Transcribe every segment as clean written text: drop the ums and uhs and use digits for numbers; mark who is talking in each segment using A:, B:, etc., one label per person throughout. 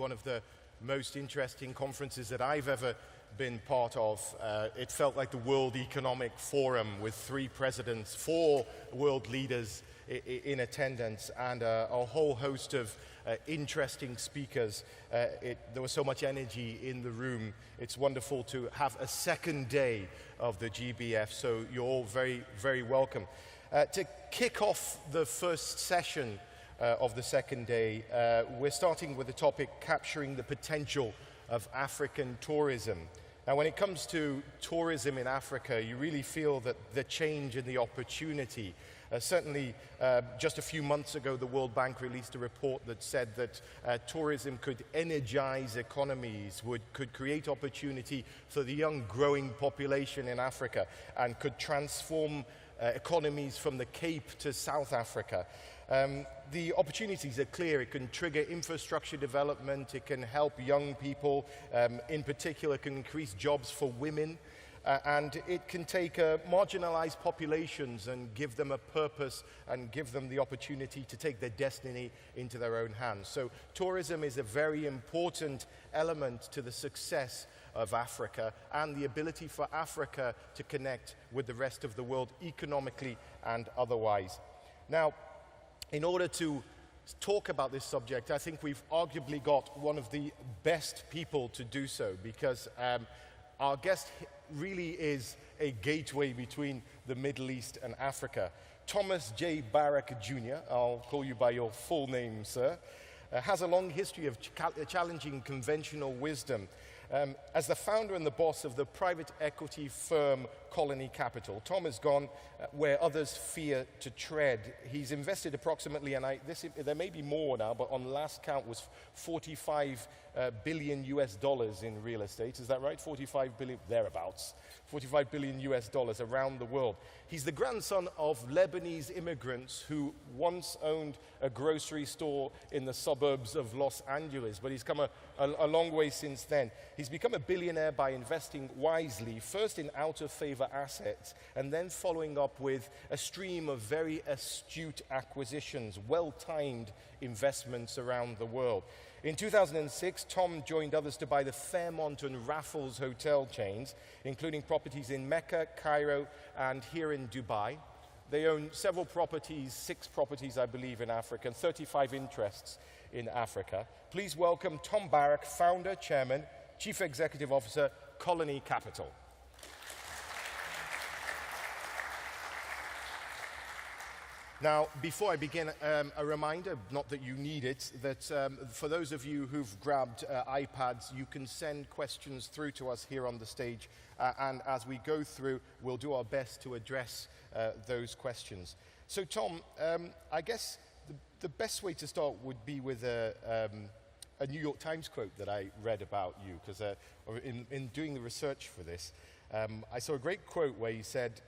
A: one of the most interesting conferences that I've ever been part of. It felt like the World Economic Forum with 3 presidents, 4 world leaders in attendance, and a whole host of interesting speakers. There was so much energy in the room. It's wonderful to have a second day of the GBF, so you're all very, very welcome. To kick off the first session of the second day, we're starting with the topic capturing the potential of African tourism. Now, when it comes to tourism in Africa, you really feel that the change and the opportunity. Certainly, just a few months ago, the World Bank released a report that said that tourism could energize economies, could create opportunity for the young growing population in Africa, and could transform economies from the Cape to South Africa. The opportunities are clear. It can trigger infrastructure development, it can help young people, in particular can increase jobs for women, and it can take marginalized populations and give them a purpose and give them the opportunity to take their destiny into their own hands. So tourism is a very important element to the success of Africa and the ability for Africa to connect with the rest of the world economically and otherwise. Now, in order to talk about this subject, I think we've arguably got one of the best people to do so, because our guest really is a gateway between the Middle East and Africa. Thomas J. Barrack Jr., I'll call you by your full name, sir, has a long history of challenging conventional wisdom. As the founder and the boss of the private equity firm Colony Capital, Tom has gone where others fear to tread. He's invested approximately, and there may be more now, but on last count was $45 billion in real estate. Is that right? 45 billion, thereabouts. 45 billion US dollars around the world. He's the grandson of Lebanese immigrants who once owned a grocery store in the suburbs of Los Angeles, but he's come a long way since then. He's become a billionaire by investing wisely, first in out-of-favor assets, and then following up with a stream of very astute acquisitions, well-timed investments around the world. In 2006, Tom joined others to buy the Fairmont and Raffles hotel chains, including properties in Mecca, Cairo, and here in Dubai. They own several properties, 6 properties, I believe, in Africa, and 35 interests in Africa. Please welcome Tom Barrack, founder, chairman, chief executive officer, Colony Capital. Now, before I begin, a reminder, not that you need it, that for those of you who've grabbed iPads, you can send questions through to us here on the stage, and as we go through, we'll do our best to address those questions. So, Tom, I guess the best way to start would be with a New York Times quote that I read about you, because in doing the research for this, I saw a great quote where you said,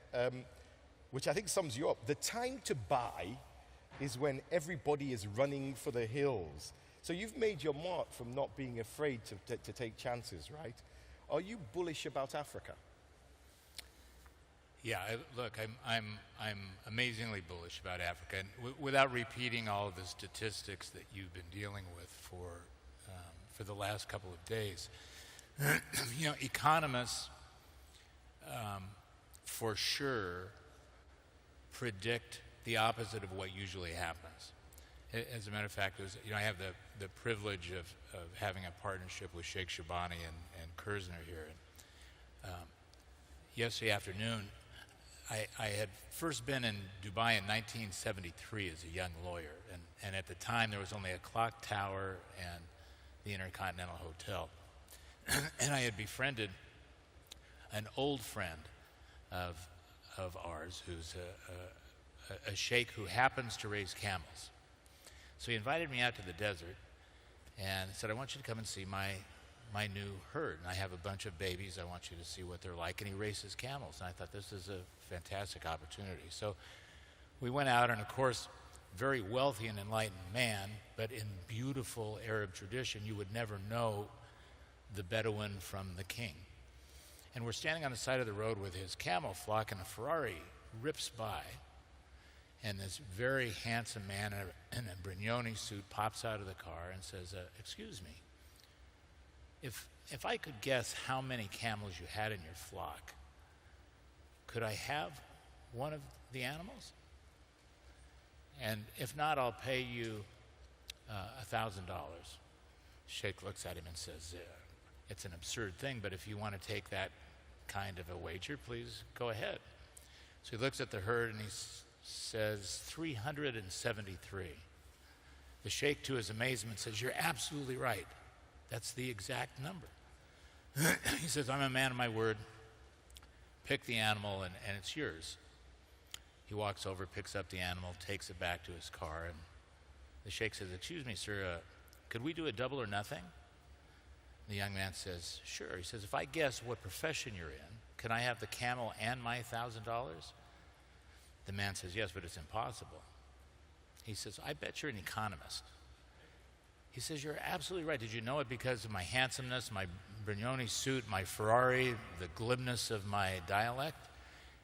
A: which I think sums you up: the time to buy is when everybody is running for the hills. So you've made your mark from not being afraid to take chances, right? Are you bullish about Africa?
B: Yeah, look, I'm amazingly bullish about Africa, and without repeating all of the statistics that you've been dealing with for the last couple of days. You know, economists for sure predict the opposite of what usually happens. As a matter of fact, I have the privilege of having a partnership with Sheikh Shabani and Kerzner here. And, yesterday afternoon, I had first been in Dubai in 1973 as a young lawyer, and at the time there was only a clock tower and the Intercontinental Hotel. And I had befriended an old friend of ours who's a sheikh who happens to raise camels. So he invited me out to the desert and said, I want you to come and see my new herd. And I have a bunch of babies. I want you to see what they're like. And he races camels. And I thought, this is a fantastic opportunity. So we went out, and of course, very wealthy and enlightened man, but in beautiful Arab tradition, you would never know the Bedouin from the king. And we're standing on the side of the road with his camel flock, and a Ferrari rips by, and this very handsome man in a Brignone suit pops out of the car and says, excuse me, if I could guess how many camels you had in your flock, could I have one of the animals? And if not, I'll pay you $1,000. Sheikh looks at him and says, it's an absurd thing, but if you want to take that kind of a wager, please go ahead. So he looks at the herd and he says, 373. The sheikh, to his amazement, says, you're absolutely right. That's the exact number. He says, I'm a man of my word. Pick the animal and it's yours. He walks over, picks up the animal, takes it back to his car, and the sheikh says, excuse me, sir, could we do a double or nothing? The young man says, sure. He says, if I guess what profession you're in, can I have the camel and my $1,000? The man says, yes, but it's impossible. He says, I bet you're an economist. He says, you're absolutely right. Did you know it because of my handsomeness, my Brignone suit, my Ferrari, the glibness of my dialect?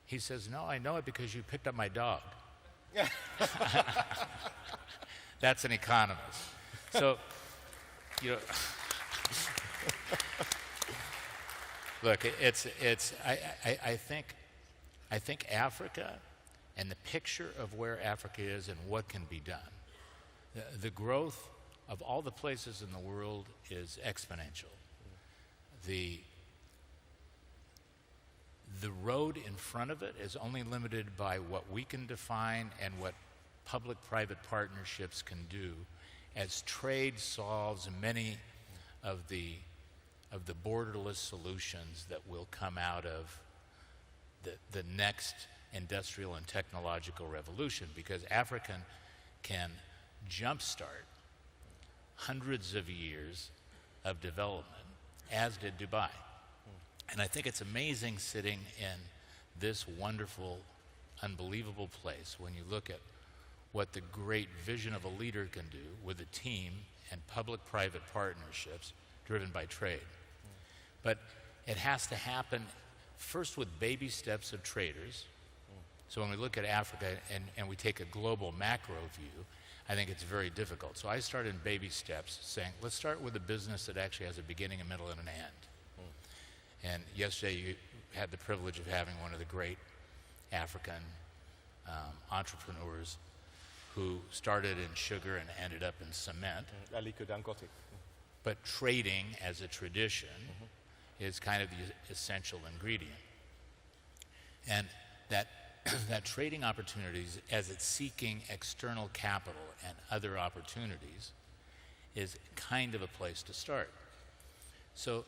B: He says, no, I know it because you picked up my dog. That's an economist. So, you know, look, I think Africa and the picture of where Africa is and what can be done, the growth of all the places in the world is exponential. The road in front of it is only limited by what we can define and what public-private partnerships can do as trade solves many of the borderless solutions that will come out of the next industrial and technological revolution, because Africa can jumpstart hundreds of years of development, as did Dubai. And I think it's amazing sitting in this wonderful, unbelievable place when you look at what the great vision of a leader can do with a team and public-private partnerships driven by trade. But it has to happen first with baby steps of traders. So when we look at Africa and we take a global macro view, I think it's very difficult. So I started in baby steps, saying, let's start with a business that actually has a beginning, a middle, and an end. And yesterday you had the privilege of having one of the great African entrepreneurs who started in sugar and ended up in cement.
A: Aliko Dangote.
B: But trading as a tradition is kind of the essential ingredient. And that trading opportunities, as it's seeking external capital and other opportunities, is kind of a place to start. So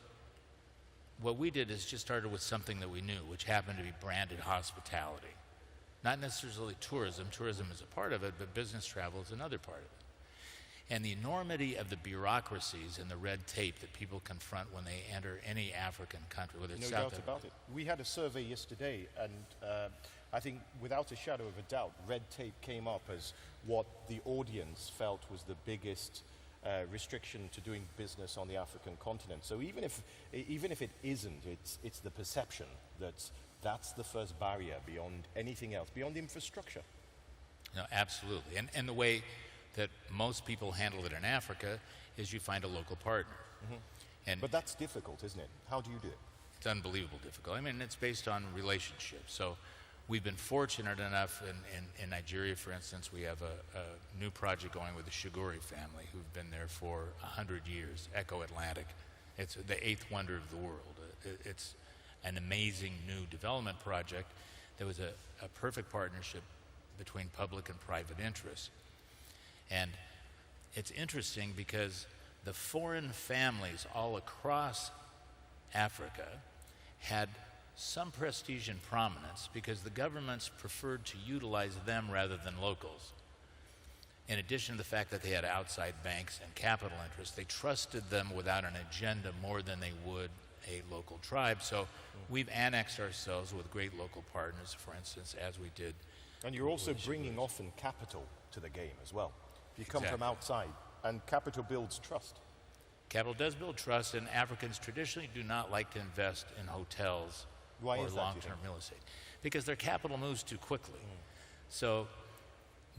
B: what we did is just started with something that we knew, which happened to be branded hospitality. Not necessarily tourism. Tourism is a part of it, but business travel is another part of it. And the enormity of the bureaucracies and the red tape that people confront when they enter any African country, whether it's
A: No doubt about it. We had a survey yesterday, and I think without a shadow of a doubt, red tape came up as what the audience felt was the biggest restriction to doing business on the African continent. So even if it isn't, it's the perception that's the first barrier beyond anything else, beyond infrastructure.
B: No, absolutely. And the way that most people handle it in Africa is you find a local partner.
A: But that's difficult, isn't it? How do you do it?
B: It's unbelievable difficult. I mean, it's based on relationships. So we've been fortunate enough in Nigeria, for instance, we have a new project going with the Shiguri family, who've been there for 100 years, Echo Atlantic. It's the 8th wonder of the world. It's an amazing new development project that was a perfect partnership between public and private interests. And it's interesting because the foreign families all across Africa had some prestige and prominence because the governments preferred to utilize them rather than locals. In addition to the fact that they had outside banks and capital interests, they trusted them without an agenda more than they would a local tribe. So we've annexed ourselves with great local partners, for instance, as we did.
A: And you're also bringing often capital to the game as well. You come
B: Exactly.
A: from outside, and capital builds trust.
B: Capital does build trust, and Africans traditionally do not like to invest in hotels
A: Why
B: or
A: is that, do you
B: long-term real estate because their capital moves too quickly. So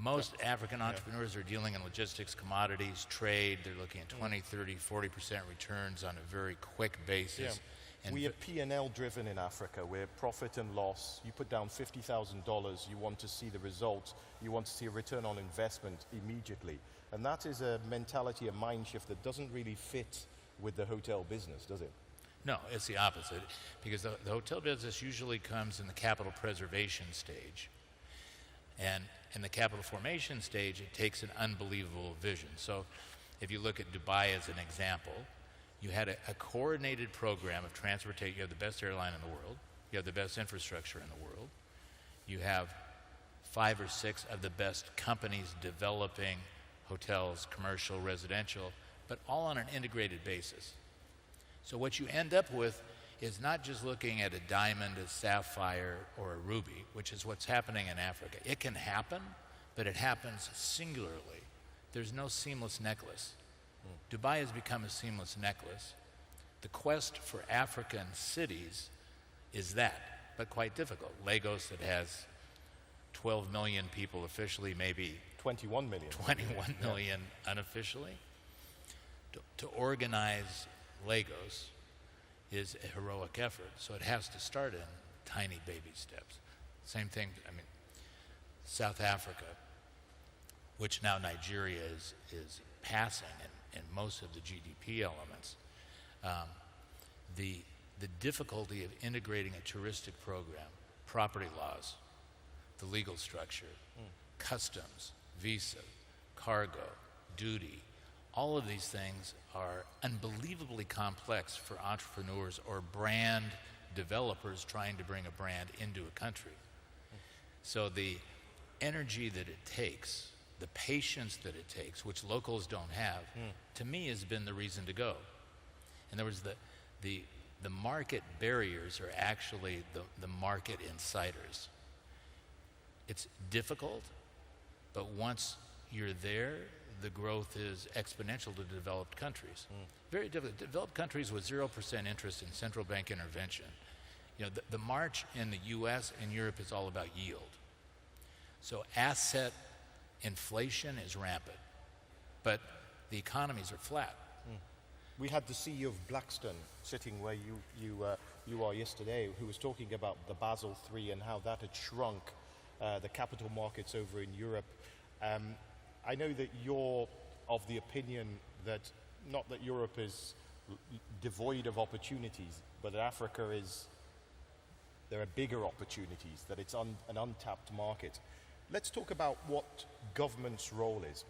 B: Most African entrepreneurs are dealing in logistics, commodities, trade. They're looking at 20, 30, 40% returns on a very quick basis. And
A: we are P&L driven in Africa. We're profit and loss. You put down $50,000, you want to see the results, you want to see a return on investment immediately. And that is a mentality, a mind shift that doesn't really fit with the hotel business, does it?
B: No, it's the opposite, because the hotel business usually comes in the capital preservation stage. And in the capital formation stage, it takes an unbelievable vision. So if you look at Dubai as an example, you had a coordinated program of transportation. You have the best airline in the world. You have the best infrastructure in the world. You have 5 or 6 of the best companies developing hotels, commercial, residential, but all on an integrated basis. So what you end up with is not just looking at a diamond, a sapphire, or a ruby, which is what's happening in Africa. It can happen, but it happens singularly. There's no seamless necklace. Dubai has become a seamless necklace. The quest for African cities is that, but quite difficult. Lagos, that has 12 million people officially, maybe
A: 21 million.
B: 21 million unofficially. To organize Lagos is a heroic effort, so it has to start in tiny baby steps. Same thing, South Africa, which now Nigeria is passing in most of the GDP elements. The difficulty of integrating a touristic program, property laws, the legal structure, customs, visa, cargo, duty, all of these things are unbelievably complex for entrepreneurs or brand developers trying to bring a brand into a country. So the energy that it takes, the patience that it takes, which locals don't have, to me has been the reason to go. In other words, the market barriers are actually the market insiders. It's difficult, but once you're there, the growth is exponential to developed countries. Very difficult. Developed countries with 0% interest in central bank intervention. The march in the US and Europe is all about yield. So asset inflation is rampant, but the economies are flat.
A: We had the CEO of Blackstone sitting where you are yesterday, who was talking about the Basel III and how that had shrunk the capital markets over in Europe. I know that you're of the opinion that not that Europe is devoid of opportunities, but that Africa there are bigger opportunities, that it's an untapped market. Let's talk about what government's role is.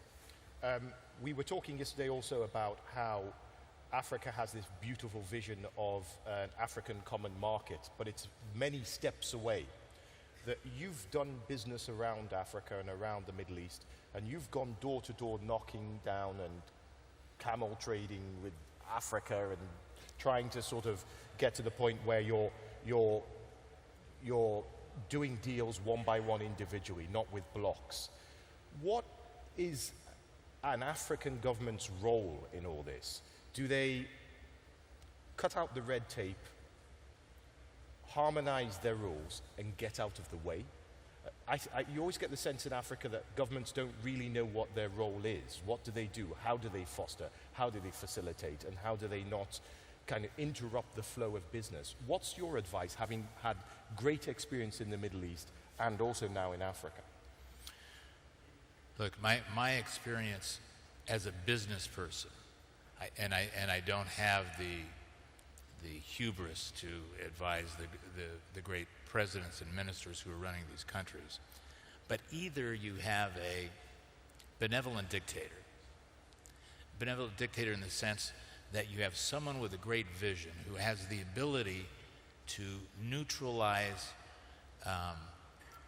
A: We were talking yesterday also about how Africa has this beautiful vision of an African common market, but it's many steps away. That you've done business around Africa and around the Middle East, and you've gone door to door knocking down and camel trading with Africa and trying to sort of get to the point where you're doing deals one by one individually, not with blocks. What is an African government's role in all this? Do they cut out the red tape, harmonize their rules, and get out of the way? You always get the sense in Africa that governments don't really know what their role is. What do they do? How do they foster? How do they facilitate? And how do they not kind of interrupt the flow of business? What's your advice, having had great experience in the Middle East and also now in Africa?
B: Look, my experience as a business person, I don't have the hubris to advise the great presidents and ministers who are running these countries, but either you have a benevolent dictator in the sense that you have someone with a great vision who has the ability to neutralize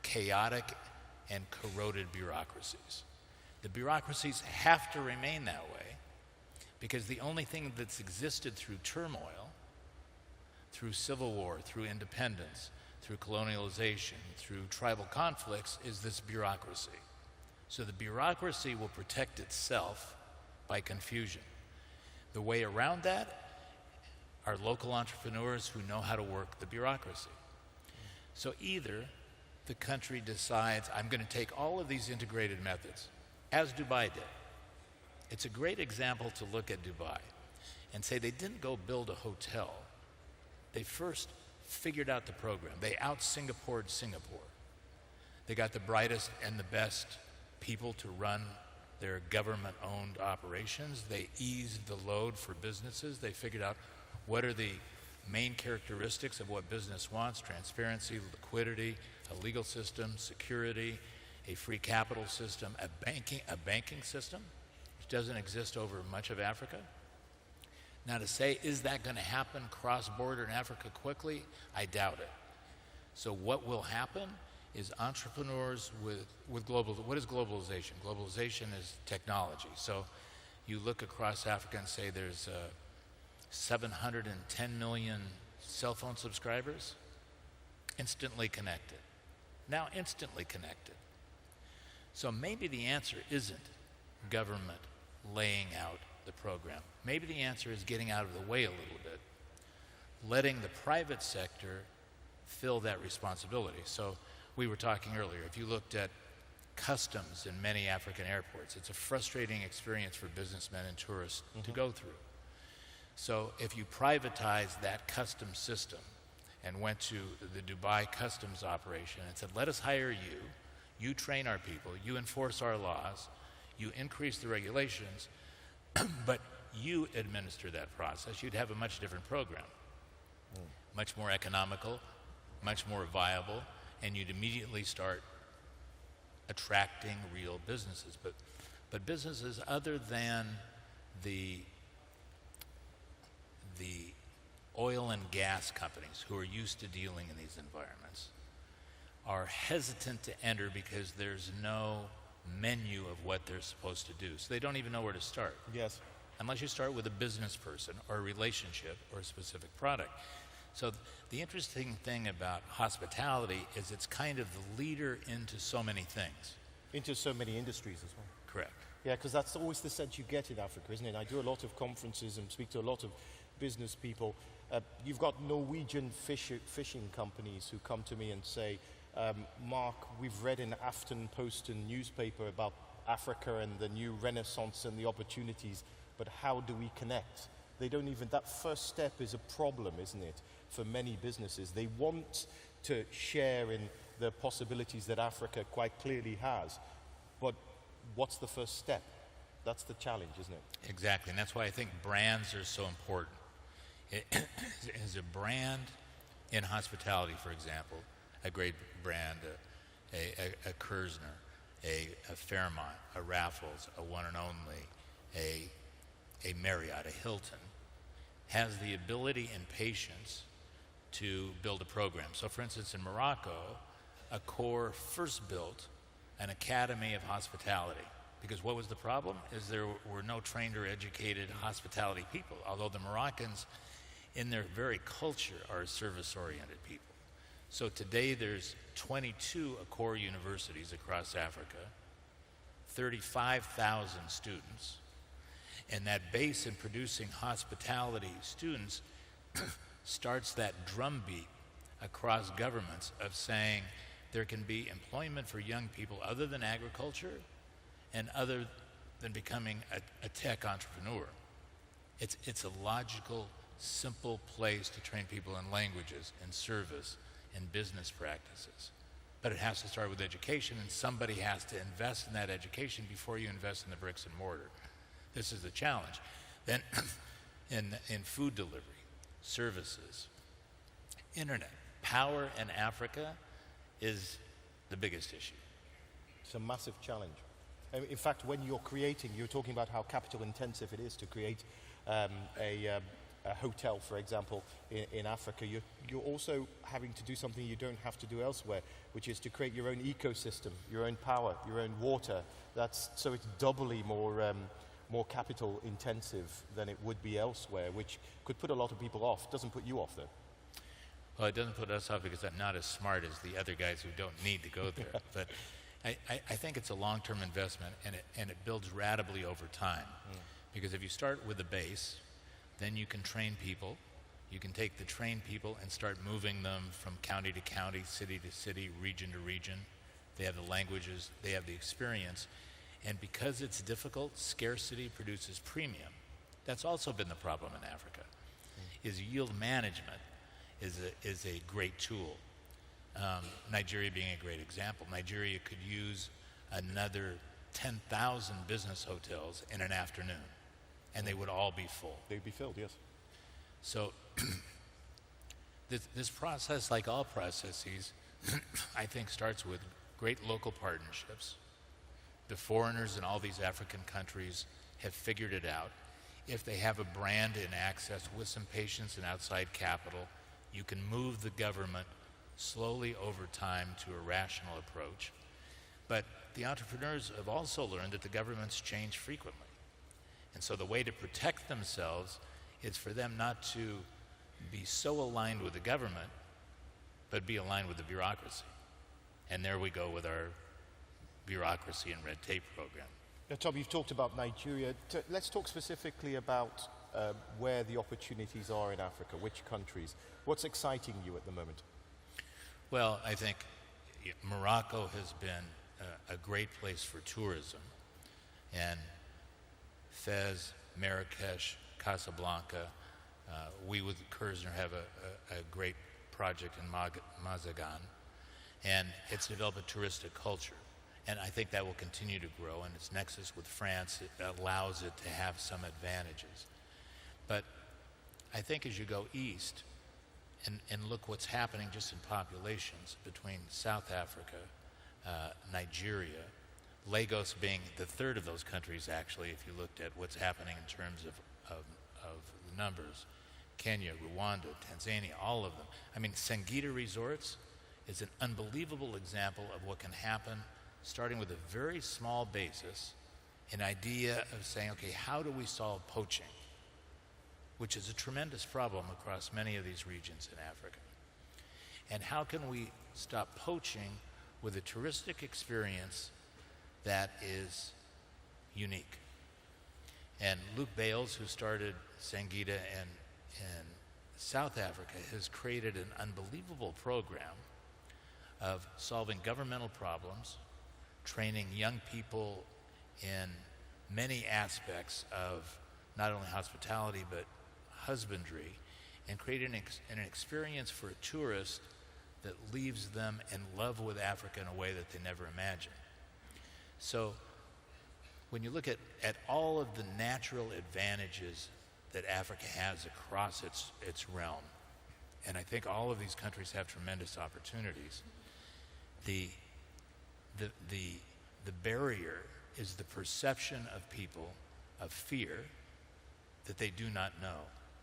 B: chaotic and corroded bureaucracies. The bureaucracies have to remain that way because the only thing that's existed through turmoil, through civil war, through independence, through colonialization, through tribal conflicts, is this bureaucracy. So the bureaucracy will protect itself by confusion. The way around that are local entrepreneurs who know how to work the bureaucracy. So either the country decides, I'm going to take all of these integrated methods, as Dubai did. It's a great example to look at Dubai and say they didn't go build a hotel. They first figured out the program. They out-Singapored Singapore. They got the brightest and the best people to run their government-owned operations. They eased the load for businesses. They figured out what are the main characteristics of what business wants: transparency, liquidity, a legal system, security, a free capital system, a banking system, which doesn't exist over much of Africa. Now, to say, is that going to happen cross-border in Africa quickly? I doubt it. So what will happen is entrepreneurs with global, what is globalization? Globalization is technology. So you look across Africa and say there's 710 million cell phone subscribers, instantly connected. Now instantly connected. So maybe the answer isn't government laying out the program. Maybe the answer is getting out of the way a little bit, letting the private sector fill that responsibility. So we were talking earlier, if you looked at customs in many African airports, it's a frustrating experience for businessmen and tourists to go through. So if you privatize that customs system and went to the Dubai customs operation and said, let us hire you, you train our people, you enforce our laws, you increase the regulations, but you administer that process, you'd have a much different program. Much more economical, much more viable, and you'd immediately start attracting real businesses. But businesses other than the oil and gas companies who are used to dealing in these environments are hesitant to enter because there's no menu of what they're supposed to do. So they don't even know where to start.
A: Yes.
B: Unless you start with a business person or a relationship or a specific product. So the interesting thing about hospitality is it's kind of the leader into so many things.
A: Into so many industries as well.
B: Correct.
A: Yeah, because that's always the sense you get in Africa, isn't it? I do a lot of conferences and speak to a lot of business people. You've got Norwegian fishing companies who come to me and say, Mark, we've read in Aftenposten newspaper about Africa and the new renaissance and the opportunities, but how do we connect? They don't even, that first step is a problem, isn't it, for many businesses. They want to share in the possibilities that Africa quite clearly has, but what's the first step? That's the challenge, isn't it?
B: Exactly, and that's why I think brands are so important. As a brand in hospitality, for example, a great brand, a Kerzner, a Fairmont, a Raffles, a One and Only, a Marriott, a Hilton, has the ability and patience to build a program. So for instance, in Morocco, Accor first built an academy of hospitality. Because what was the problem? Is there were no trained or educated hospitality people, although the Moroccans, in their very culture, are service-oriented people. So today there's 22 Accor universities across Africa, 35,000 students, and that base in producing hospitality students starts that drumbeat across governments of saying there can be employment for young people other than agriculture and other than becoming a tech entrepreneur. It's a logical, simple place to train people in languages, in service, in business practices. But it has to start with education, and somebody has to invest in that education before you invest in the bricks and mortar. This is the challenge. Then in food delivery, services, internet, power in Africa is the biggest issue.
A: It's a massive challenge. In fact, when you're creating, you're talking about how capital intensive it is to create a hotel, for example, in Africa. You're also having to do something you don't have to do elsewhere, which is to create your own ecosystem, your own power, your own water. So it's doubly more capital intensive than it would be elsewhere, which could put a lot of people off. Doesn't put you off, though.
B: Well, it doesn't put us off because I'm not as smart as the other guys who don't need to go there. But I think it's a long-term investment, and it builds ratably over time. Because if you start with a base, then you can train people, You can take the trained people and start moving them from county to county, city to city, region to region. They have the languages, they have the experience. And because it's difficult, scarcity produces premium. That's also been the problem in Africa, is yield management is a great tool. Nigeria being a great example. Nigeria could use another 10,000 business hotels in an afternoon, and they would all be full.
A: They'd be filled, yes.
B: So this process, like all processes, I think starts with great local partnerships. The foreigners in all these African countries have figured it out. If they have a brand and access with some patience and outside capital, you can move the government slowly over time to a rational approach. But the entrepreneurs have also learned that the governments change frequently. And so the way to protect themselves is for them not to be so aligned with the government, but be aligned with the bureaucracy. And there we go with our bureaucracy and red tape program.
A: Now, Tom, you've talked about Nigeria. Let's talk specifically about where the opportunities are in Africa, which countries. What's exciting you at the moment?
B: Well, I think Morocco has been a great place for tourism. And Fez, Marrakesh, Casablanca, we with Kerzner have a great project in Mazagan. And it's developed a touristic culture. And I think that will continue to grow, and its nexus with France, it allows it to have some advantages. But I think as you go east and look what's happening just in populations between South Africa, Nigeria, Lagos being the third of those countries actually, if you looked at what's happening in terms of the numbers, Kenya, Rwanda, Tanzania, all of them. I mean, Singida Resorts is an unbelievable example of what can happen starting with a very small basis, an idea of saying, okay, how do we solve poaching, which is a tremendous problem across many of these regions in Africa. And how can we stop poaching with a touristic experience that is unique? And Luke Bales, who started Singida in South Africa, has created an unbelievable program of solving governmental problems, training young people in many aspects of not only hospitality but husbandry, and creating an experience for a tourist that leaves them in love with Africa in a way that they never imagined. So when you look at all of the natural advantages that Africa has across its realm, and I think all of these countries have tremendous opportunities, the barrier is the perception of people of fear that they do not know.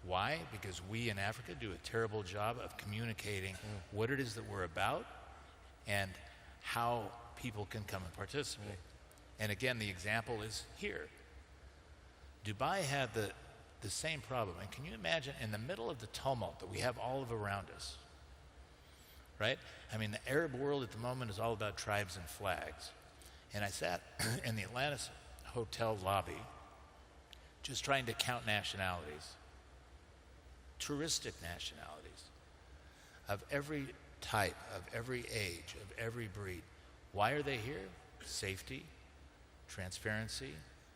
B: Why? Because we in Africa do a terrible job of communicating what it is that we're about and how people can come and participate. And again, the example is here. Dubai had the same problem. And can you imagine in the middle of the tumult that we have all of around us, right? I mean, the Arab world at the moment is all about tribes and flags. And I sat in the Atlantis hotel lobby just trying to count nationalities, touristic nationalities, of every type, of every age, of every breed. Why are they here? Safety, transparency,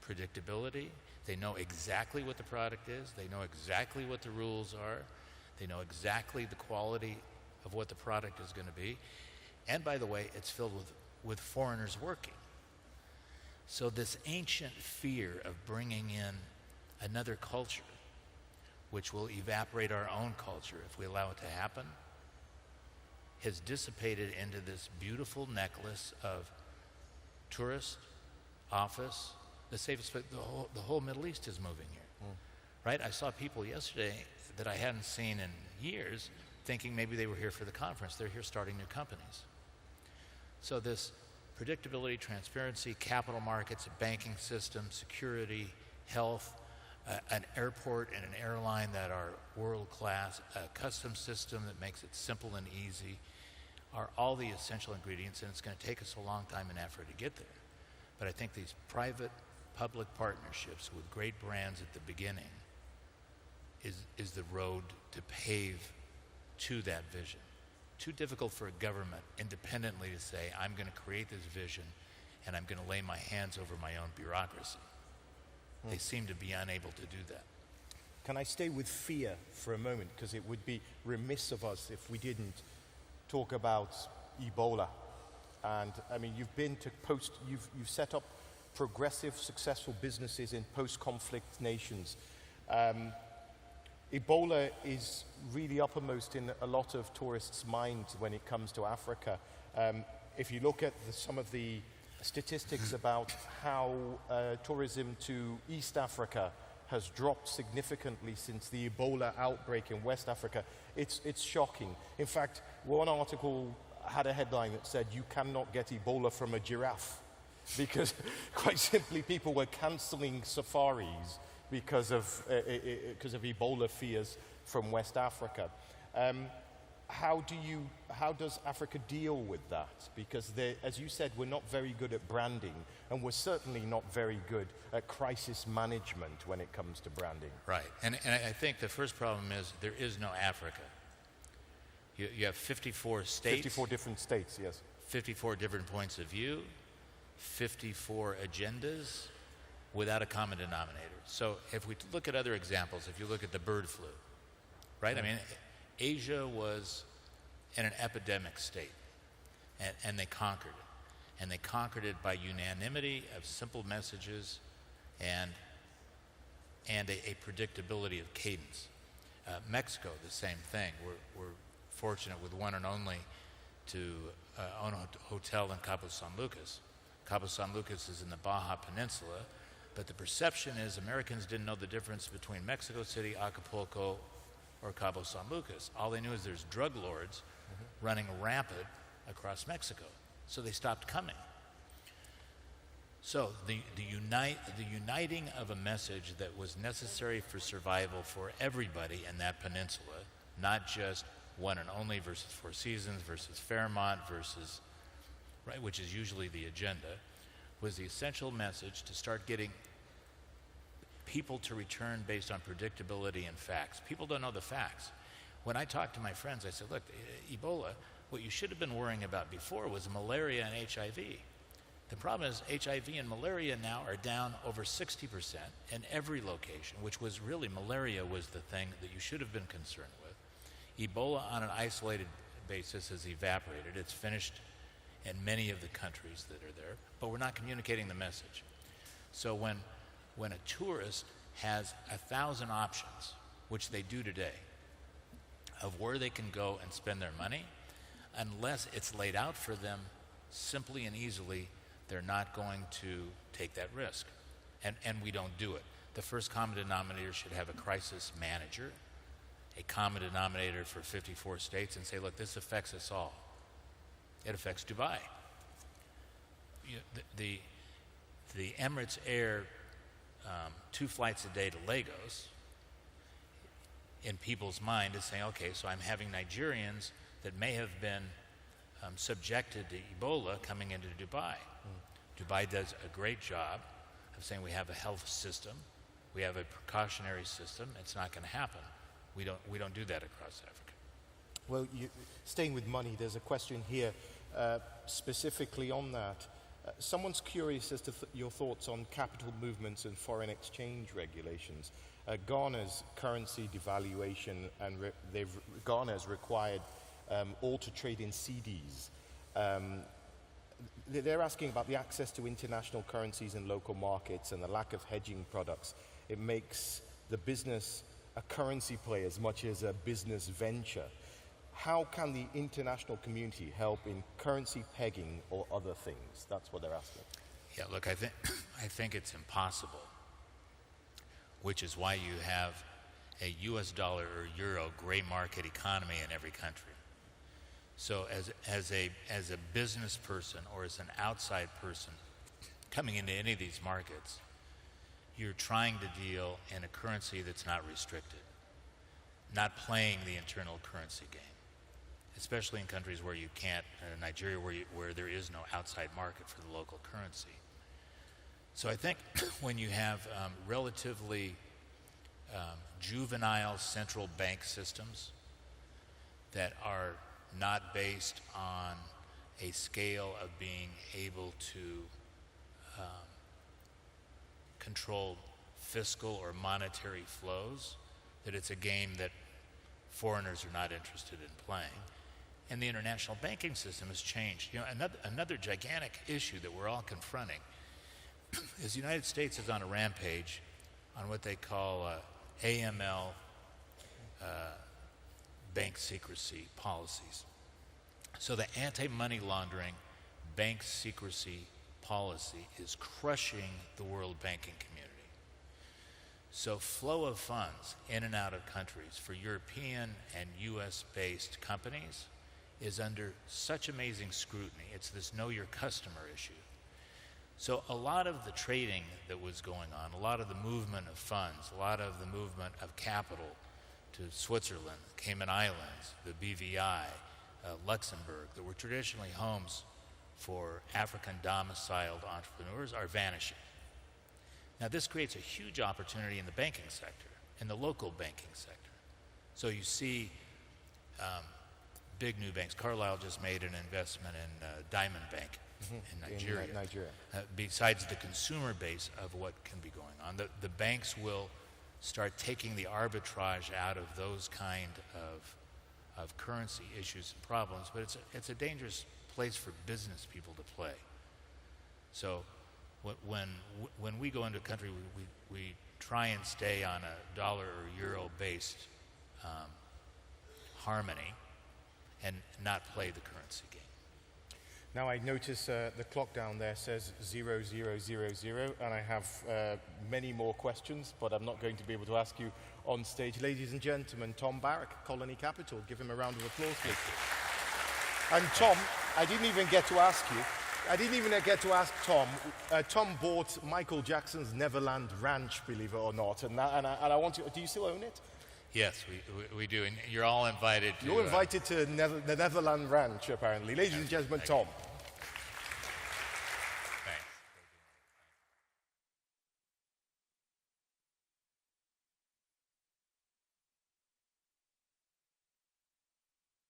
B: predictability. They know exactly what the product is. They know exactly what the rules are. They know exactly the quality of what the product is going to be. And by the way, it's filled with foreigners working. So this ancient fear of bringing in another culture, which will evaporate our own culture if we allow it to happen, has dissipated into this beautiful necklace of tourist, office, the safest place. The whole Middle East is moving here, right? I saw people yesterday that I hadn't seen in years thinking maybe they were here for the conference. They're here starting new companies. So this predictability, transparency, capital markets, a banking system, security, health, an airport and an airline that are world-class, a customs system that makes it simple and easy, are all the essential ingredients, and it's going to take us a long time and effort to get there. But I think these private-public partnerships with great brands at the beginning is the road to pave to that vision. Too difficult for a government independently to say, I'm going to create this vision and I'm going to lay my hands over my own bureaucracy. They seem to be unable to do that.
A: Can I stay with fear for a moment? Because it would be remiss of us if we didn't talk about Ebola. And I mean, you've set up progressive, successful businesses in post-conflict nations. Ebola is really uppermost in a lot of tourists' minds when it comes to Africa. If you look at some of the statistics about how tourism to East Africa has dropped significantly since the Ebola outbreak in West Africa, it's shocking. In fact, one article had a headline that said, "You cannot get Ebola from a giraffe," because quite simply people were cancelling safaris because of Ebola fears from West Africa. How does Africa deal with that? Because as you said, we're not very good at branding, and we're certainly not very good at crisis management when it comes to branding.
B: Right, and I think the first problem is there is no Africa. You have 54 states.
A: 54 different states, yes.
B: 54 different points of view, 54 agendas without a common denominator. So if we look at other examples, if you look at the bird flu, right? I mean, Asia was in an epidemic state, and they conquered it. And they conquered it by unanimity of simple messages and a predictability of cadence. Mexico, the same thing. We're fortunate with one and only to own a hotel in Cabo San Lucas. Cabo San Lucas is in the Baja Peninsula, but the perception is Americans didn't know the difference between Mexico City, Acapulco, or Cabo San Lucas. All they knew is there's drug lords running rampant across Mexico. So they stopped coming. So the uniting of a message that was necessary for survival for everybody in that peninsula, not just one and only versus Four Seasons versus Fairmont versus, right, which is usually the agenda, was the essential message to start getting people to return based on predictability and facts. People don't know the facts. When I talk to my friends, I say, look, Ebola, what you should have been worrying about before was malaria and HIV. The problem is HIV and malaria now are down over 60% in every location, which was really, malaria was the thing that you should have been concerned with. Ebola on an isolated basis has evaporated. It's finished in many of the countries that are there, but we're not communicating the message. So when a tourist has 1,000 options, which they do today, of where they can go and spend their money, unless it's laid out for them simply and easily, they're not going to take that risk. And we don't do it. The first common denominator should have a crisis manager, a common denominator for 54 states, and say, look, this affects us all. It affects Dubai. The Emirates Air 2 flights a day to Lagos, in people's mind, is saying, okay, so I'm having Nigerians that may have been subjected to Ebola coming into Dubai. Dubai does a great job of saying we have a health system, we have a precautionary system, it's not going to happen. We don't do that across Africa.
A: Well, staying with money, there's a question here specifically on that. Someone's curious as to your thoughts on capital movements and foreign exchange regulations. Ghana's currency devaluation, and Ghana has required all to trade in CDs. They're asking about the access to international currencies in local markets and the lack of hedging products. It makes the business a currency play as much as a business venture. How can the international community help in currency pegging or other things? That's what they're asking.
B: Yeah, look, I think it's impossible, which is why you have a US dollar or euro gray market economy in every country. So as a business person or as an outside person coming into any of these markets, you're trying to deal in a currency that's not restricted, not playing the internal currency game, especially in countries where you can't, Nigeria, where there is no outside market for the local currency. So I think when you have relatively juvenile central bank systems that are not based on a scale of being able to control fiscal or monetary flows, that it's a game that foreigners are not interested in playing. And the international banking system has changed. You know, another gigantic issue that we're all confronting is the United States is on a rampage on what they call AML bank secrecy policies. So the anti-money laundering bank secrecy policy is crushing the world banking community. So flow of funds in and out of countries for European and US-based companies is under such amazing scrutiny. It's this know your customer issue. So a lot of the trading that was going on, a lot of the movement of funds, a lot of the movement of capital to Switzerland, Cayman Islands, the BVI, Luxembourg, that were traditionally homes for African domiciled entrepreneurs, are vanishing. Now this creates a huge opportunity in the banking sector, in the local banking sector. So you see big new banks. Carlyle just made an investment in Diamond Bank in Nigeria. Besides the consumer base of what can be going on, the banks will start taking the arbitrage out of those kind of currency issues and problems, but it's a dangerous place for business people to play. So when we go into a country, we try and stay on a dollar or euro based harmony and not play the currency game.
A: Now I notice the clock down there says 0000, and I have many more questions, but I'm not going to be able to ask you on stage. Ladies and gentlemen, Tom Barrack, Colony Capital. Give him a round of applause, please. And Tom, I didn't even get to ask Tom. Tom bought Michael Jackson's Neverland Ranch, believe it or not, and I want to. Do you still own it?
B: Yes, we do, and you're all invited to...
A: You're invited to the Neverland Ranch, apparently. Ladies and gentlemen, Tom.